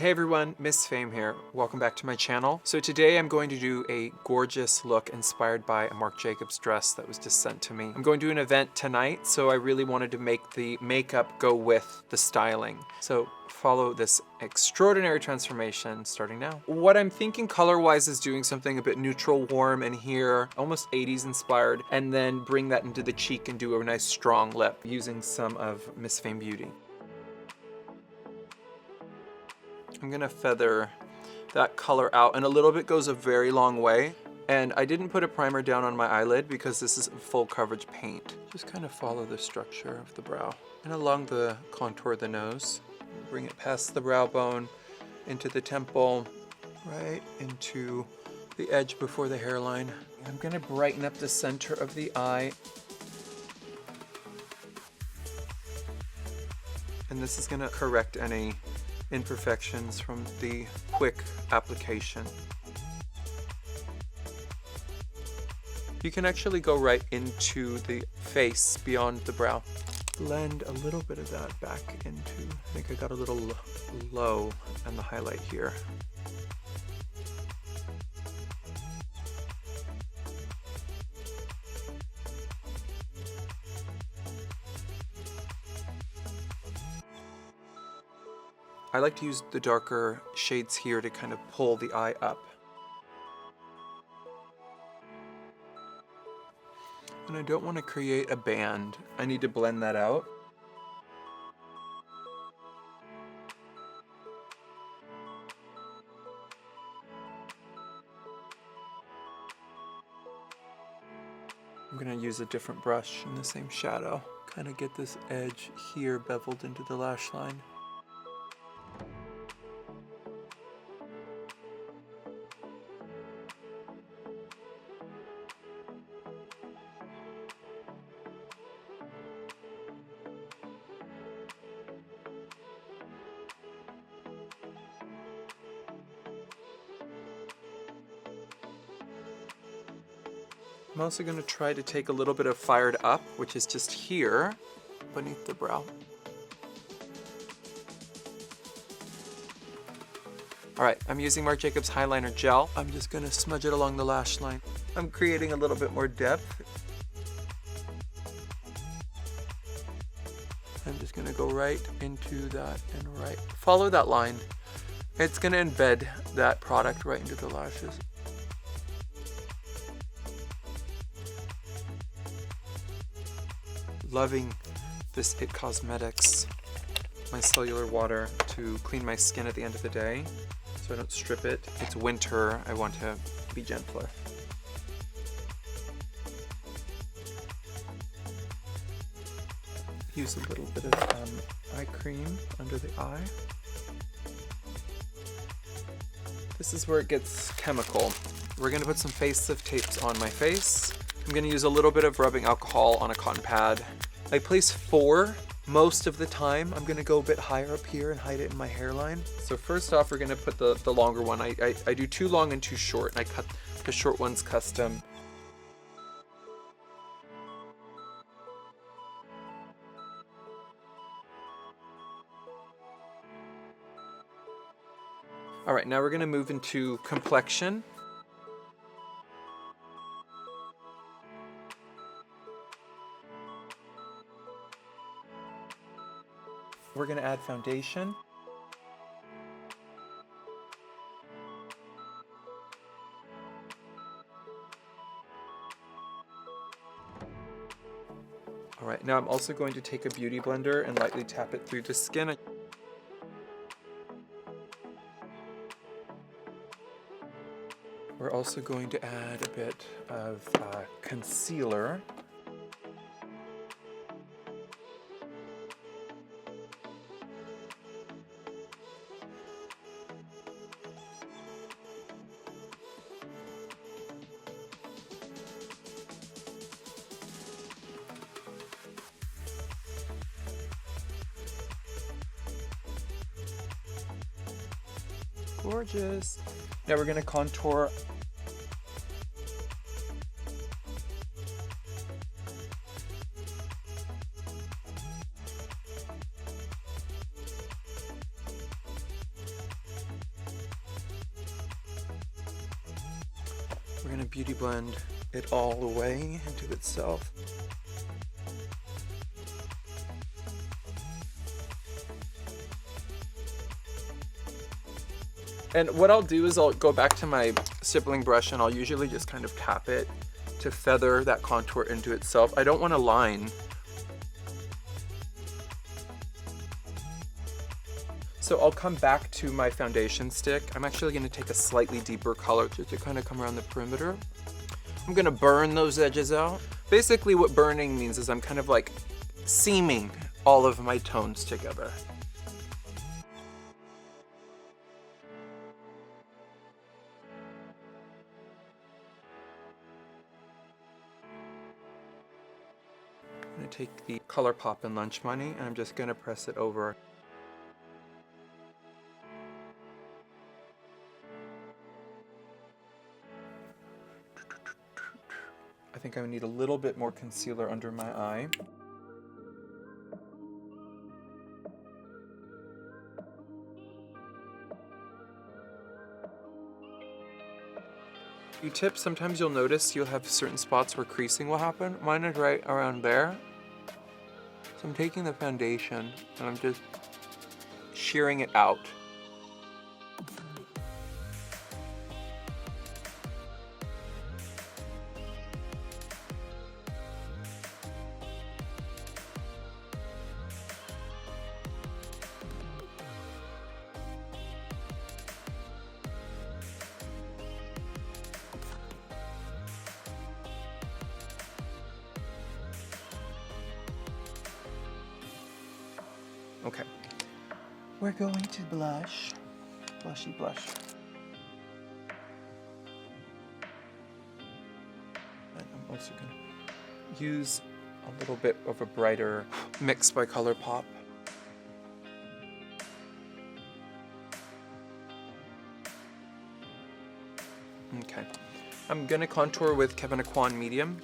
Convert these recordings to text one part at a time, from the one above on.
Hey everyone, Miss Fame here. Welcome back to my channel. So today I'm going to do a gorgeous look inspired by a Marc Jacobs dress that was just sent to me. I'm going to an event tonight, so I really wanted to make the makeup go with the styling. So follow this extraordinary transformation starting now. What I'm thinking color-wise is doing something a bit neutral, warm, and here, almost 80s inspired, and then bring that into the cheek and do a nice strong lip using some of Miss Fame Beauty. I'm gonna feather that color out, and a little bit goes a very long way. And I didn't put a primer down on my eyelid because this is full coverage paint. Just kind of follow the structure of the brow and along the contour of the nose. Bring it past the brow bone, into the temple, right into the edge before the hairline. I'm gonna brighten up the center of the eye. And this is gonna correct any imperfections from the quick application. You can actually go right into the face beyond the brow. Blend a little bit of that back into, I think I got a little low on the highlight here. I like to use the darker shades here to kind of pull the eye up. And I don't want to create a band. I need to blend that out. I'm going to use a different brush in the same shadow. Kind of get this edge here beveled into the lash line. I'm also going to try to take a little bit of Fired Up, which is just here beneath the brow. Alright, I'm using Marc Jacobs Highliner Gel. I'm just going to smudge it along the lash line. I'm creating a little bit more depth. I'm just going to go right into that and right. Follow that line. It's going to embed that product right into the lashes. Loving this IT Cosmetics micellar water to clean my skin at the end of the day so I don't strip it. It's winter, I want to be gentler. Use a little bit of eye cream under the eye. This is where it gets chemical. We're going to put some face-lift tapes on my face. I'm going to use a little bit of rubbing alcohol on a cotton pad. I place 4 most of the time. I'm going to go a bit higher up here and hide it in my hairline. So first off, we're going to put the longer one. I do too long and too short, and I cut the short ones custom. All right, now we're going to move into complexion. We're going to add foundation. All right, now I'm also going to take a beauty blender and lightly tap it through the skin. We're also going to add a bit of concealer. Gorgeous. Now we're going to contour. gonna beauty blend it all away into itself. And what I'll do is I'll go back to my stippling brush and I'll usually just kind of tap it to feather that contour into itself. I don't want a line. So I'll come back to my foundation stick. I'm actually going to take a slightly deeper color just to kind of come around the perimeter. I'm going to burn those edges out. Basically what burning means is I'm kind of like seaming all of my tones together. I'm going to take the ColourPop and Lunch Money and I'm just going to press it over. I think I need a little bit more concealer under my eye. You tip, sometimes you'll notice you'll have certain spots where creasing will happen. Mine is right around there. So I'm taking the foundation and I'm just shearing it out. Okay, we're going to blush. Blushy blush. And I'm also going to use a little bit of a brighter mix by ColourPop. Okay, I'm going to contour with Kevyn Aucoin Medium.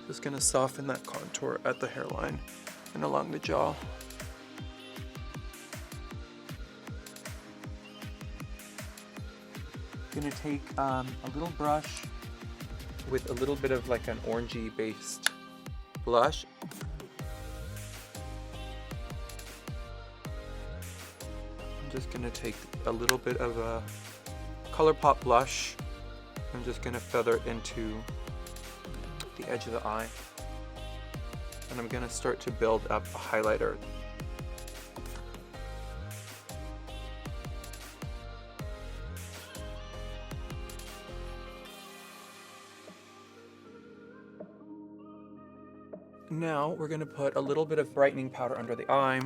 Just gonna soften that contour at the hairline and along the jaw. Gonna take a little brush with a little bit of like an orangey based blush. I'm just gonna take a little bit of a ColourPop blush. I'm just gonna feather it into the edge of the eye, and I'm going to start to build up a highlighter. Now we're going to put a little bit of brightening powder under the eye.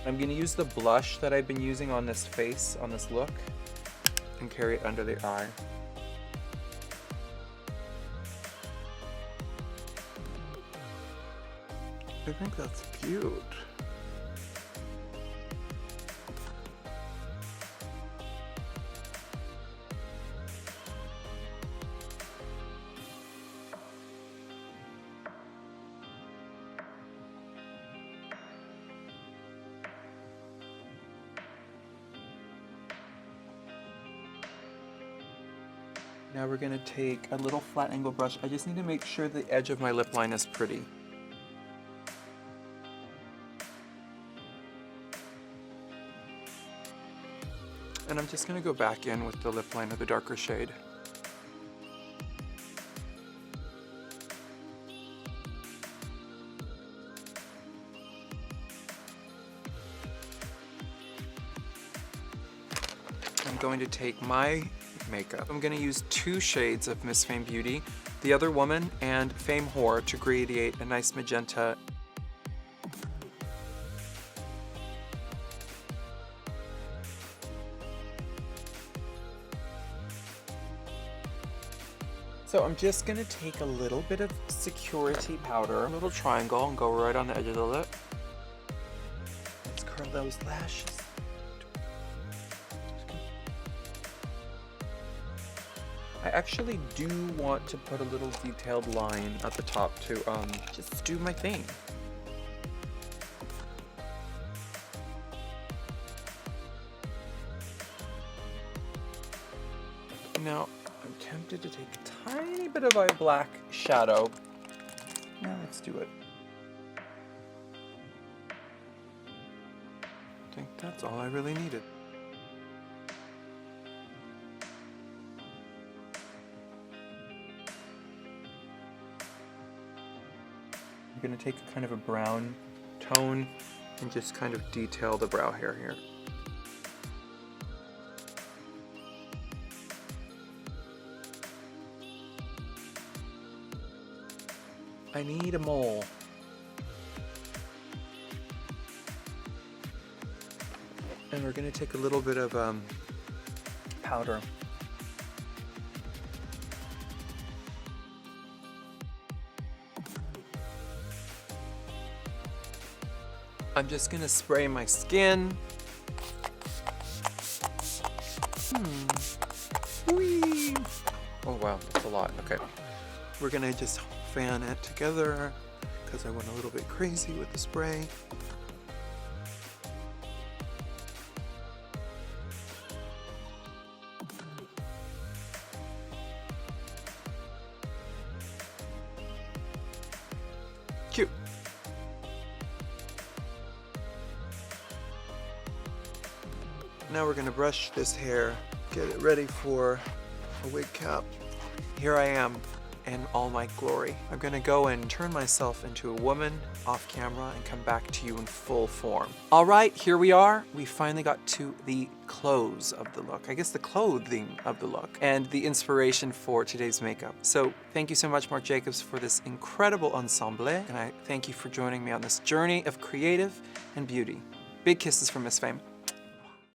I'm going to use the blush that I've been using on this face, on this look, and carry it under the eye. I think that's cute. Now we're going to take a little flat angle brush. I just need to make sure the edge of my lip line is pretty. And I'm just going to go back in with the lip line of the darker shade. I'm going to take my makeup. I'm going to use 2 shades of Miss Fame Beauty, The Other Woman and Fame Whore, to create a nice magenta. So I'm just going to take a little bit of security powder, a little triangle, and go right on the edge of the lip. those lashes. I actually do want to put a little detailed line at the top to just do my thing. Now, I'm tempted to take a tiny bit of a black shadow. Now let's do it. I think that's all I really needed. I'm going to take kind of a brown tone and just kind of detail the brow hair here. I need a mole. And we're going to take a little bit of powder. I'm just going to spray my skin. Whee! Oh wow, that's a lot. Okay. We're going to just fan it together because I went a little bit crazy with the spray. Cute. Now we're going to brush this hair, get it ready for a wig cap. Here I am in all my glory. I'm going to go and turn myself into a woman off camera and come back to you in full form. All right, here we are. We finally got to the clothes of the look. I guess the clothing of the look and the inspiration for today's makeup. So thank you so much, Marc Jacobs, for this incredible ensemble. And I thank you for joining me on this journey of creative and beauty. Big kisses from Miss Fame.